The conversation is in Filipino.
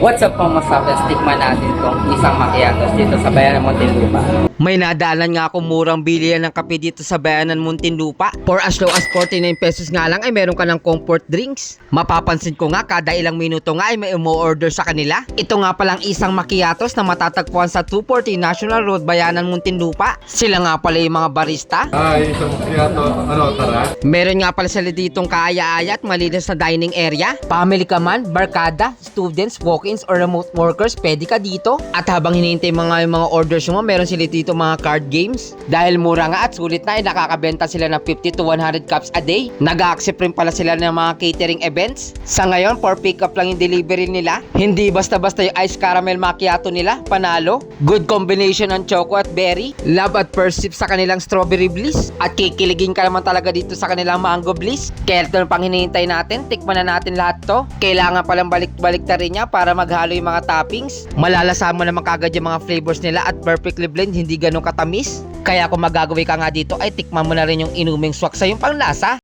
What's up mga masabas? Tikman natin tong isang macchiatos dito sa bayan ng Muntinlupa. May nadaanan nga akong murang bilihan ng kape dito sa bayan ng Muntinlupa. For as low as 49 pesos nga lang ay meron ka ng comfort drinks. Mapapansin ko nga kada ilang minuto nga ay may umu-order sa kanila. Ito nga palang isang macchiatos na matatagpuan sa 240 National Road, Bayanan, Muntinlupa. Sila nga pala yung mga barista. Ay, isang macchiato. Ano, tara? Meron nga pala sila ditong kaaya-aya at malinis na dining area. Family ka man, barkada, students, walk-ins or remote workers, pwede ka dito. At habang hinihintay yung mga orders mo, meron sila dito mga card games. Dahil mura nga at sulit na ay nakakabenta sila ng 50 to 100 cups a day. Nag-accept rin pala sila ng mga catering events. Sa ngayon, for pick up lang yung delivery nila. Hindi basta-basta yung ice caramel macchiato nila, panalo. Good combination ng choco at berry. Love at first sip sa kanilang strawberry bliss. At kikiligin ka naman talaga dito sa kanilang mango bliss. Kaya ito pang hinihintay natin, tikman na natin lahat to. Kailangan palang balik-balik ta rin niya para maghalo yung mga toppings. Malalasa mo naman kagad yung mga flavors nila at perfectly blend, hindi ganun katamis. Kaya kung magagawin ka nga dito ay tikman mo na rin yung inuming swak sa yung panglasa.